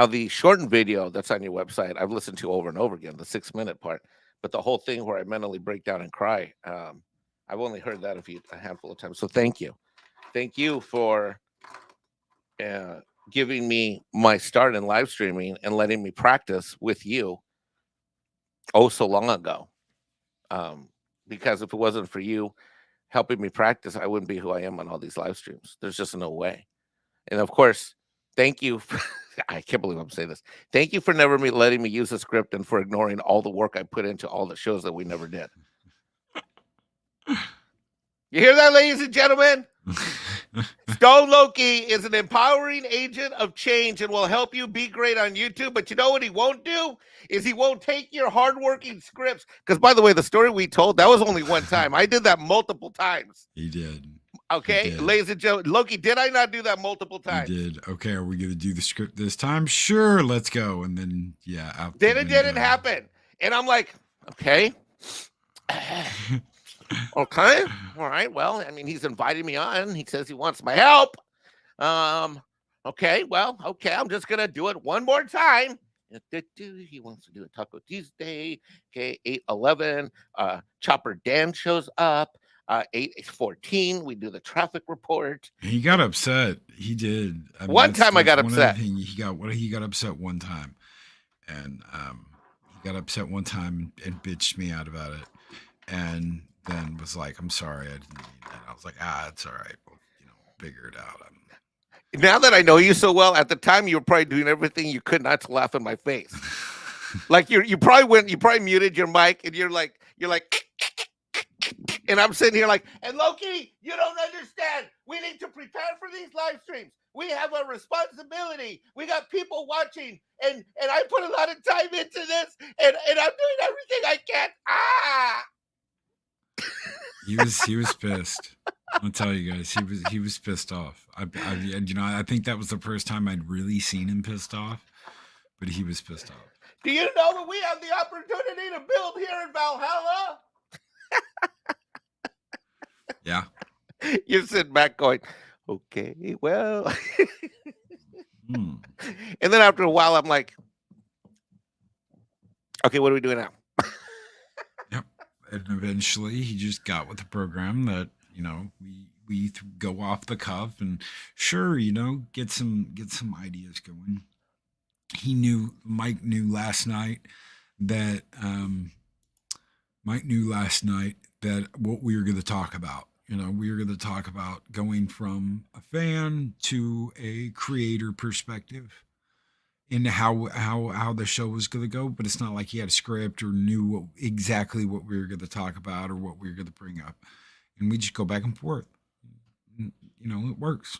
the shortened video that's on your website, I've listened to over and over again, the 6-minute part, but the whole thing where I mentally break down and cry, I've only heard that a handful of times. So thank you. Thank you for giving me my start in live streaming and letting me practice with you so long ago. Because if it wasn't for you helping me practice, I wouldn't be who I am on all these live streams. There's just no way. And of course, thank you. I can't believe I'm saying this. Thank you for never letting me use the script and for ignoring all the work I put into all the shows that we never did. You hear that, ladies and gentlemen? Stone Loki is an empowering agent of change and will help you be great on YouTube. But you know what he won't do? Is he won't take your hardworking scripts. Because, by the way, the story we told, that was only one time. I did that multiple times. He did. Okay, ladies and gentlemen, Loki, did I not do that multiple times? You did. Okay, are we going to do the script this time? Sure, let's go. And then, yeah. Then it didn't happen. And I'm like, okay. Okay. All right. Well, I mean, he's invited me on. He says he wants my help. Okay. Well, okay. I'm just going to do it one more time. He wants to do a Taco Tuesday. Okay. 8:11. Chopper Dan shows up. 8:14. We do the traffic report. He got upset. He did. I mean, one time I got upset. He got upset one time. And he got upset one time and bitched me out about it. And then was like, I'm sorry, I didn't mean that. I was like, it's all right. We'll, figure it out. Now that I know you so well, at the time you were probably doing everything you could not to laugh in my face. Like you probably muted your mic and you're like, and I'm sitting here like, and Loki, you don't understand. We need to prepare for these live streams. We have a responsibility. We got people watching, and I put a lot of time into this, and I'm doing everything I can. He was pissed. I'll tell you guys, he was pissed off. I think that was the first time I'd really seen him pissed off, but he was pissed off. Do you know that we have the opportunity to build here in Valhalla? Yeah. You're sitting back going, okay, well. And then after a while, I'm like, okay, what are we doing now? Yep. And eventually he just got with the program that, we go off the cuff and sure, get some ideas going. Mike knew last night that what we were going to talk about. We were going to talk about going from a fan to a creator perspective into how the show was going to go. But it's not like he had a script or knew exactly what we were going to talk about or what we were going to bring up. And we just go back and forth. It works.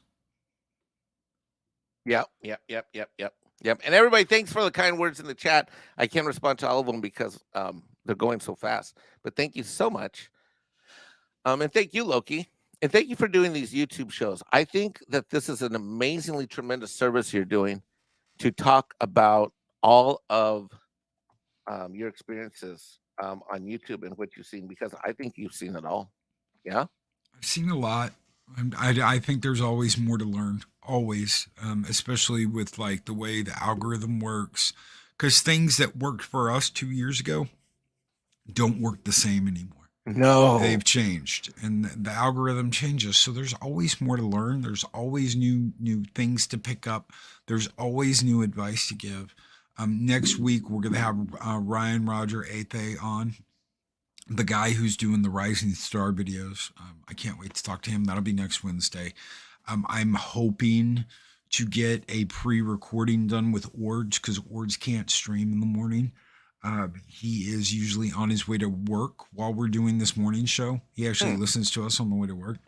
Yep. And everybody, thanks for the kind words in the chat. I can't respond to all of them because they're going so fast. But thank you so much. And thank you, Loki. And thank you for doing these YouTube shows. I think that this is an amazingly tremendous service you're doing to talk about all of your experiences on YouTube and what you've seen, because I think you've seen it all. Yeah? I've seen a lot. I think there's always more to learn, always, especially with like the way the algorithm works, because things that worked for us 2 years ago don't work the same anymore. No, they've changed and the algorithm changes. So there's always more to learn. There's always new things to pick up. There's always new advice to give. Next week, we're going to have Ryan Roger Athe on, the guy who's doing the Rising Star videos. I can't wait to talk to him. That'll be next Wednesday. I'm hoping to get a pre-recording done with Ords because Ords can't stream in the morning. He is usually on his way to work while we're doing this morning show. He actually listens to us on the way to work.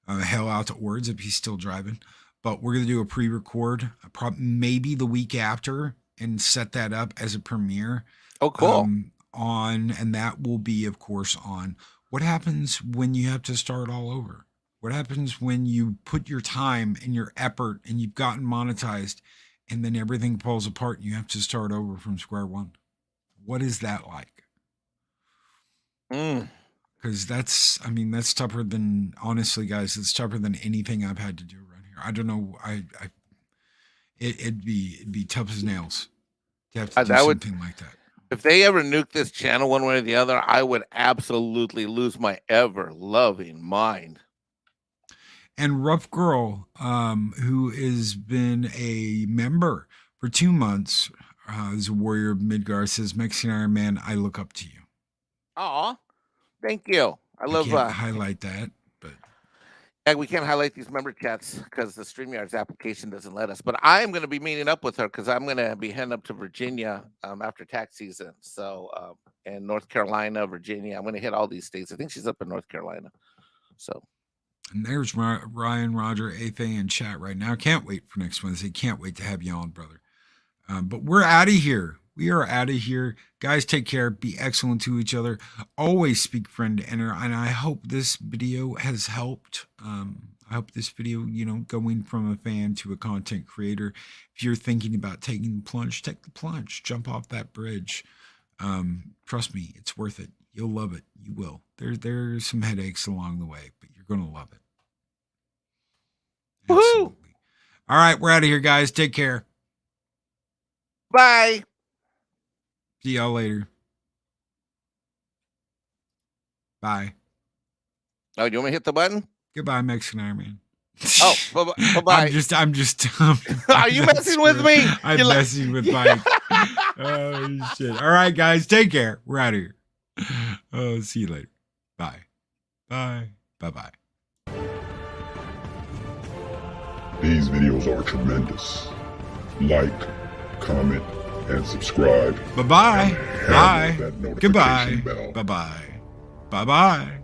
Hell out to Ords if he's still driving. But we're going to do a pre-record maybe the week after and set that up as a premiere. Oh, cool. And that will be, of course, on what happens when you have to start all over. What happens when you put your time and your effort and you've gotten monetized and then everything falls apart and you have to start over from square one? What is that like? Because that's tougher than, honestly, guys, it's tougher than anything I've had to do around here. I don't know. It'd be tough as nails to have to do something like that. If they ever nuke this channel one way or the other, I would absolutely lose my ever-loving mind. And Rough Girl, who has been a member for 2 months, is a warrior of Midgard, says, Mexican Ironman, I look up to you. Aw, thank you. I love highlight that, but we can't highlight these member chats because the StreamYards application doesn't let us. But I am going to be meeting up with her because I'm going to be heading up to Virginia after tax season. So, and North Carolina, Virginia. I'm going to hit all these states. I think she's up in North Carolina. So, and there's Ryan Roger Athe in chat right now. Can't wait for next Wednesday. Can't wait to have you on, brother. But we're out of here. We are out of here. Guys, take care. Be excellent to each other. Always speak friend to enter. And I hope this video has helped. I hope this video, going from a fan to a content creator. If you're thinking about taking the plunge, take the plunge. Jump off that bridge. Trust me, it's worth it. You'll love it. You will. There's some headaches along the way, but you're going to love it. Absolutely. All right, we're out of here, guys. Take care. Bye. See y'all later. Bye. Oh, do you want me to hit the button? Goodbye, Mexican Ironman. Oh, bye-bye. I'm just. Are you messing with me? I'm messing with Mike. Oh, shit. All right, guys. Take care. We're out of here. Oh, see you later. Bye. Bye. Bye-bye. These videos are tremendous. Like, comment, and subscribe. Bye-bye. Bye. That notification Goodbye. bell. Bye-bye. Bye-bye.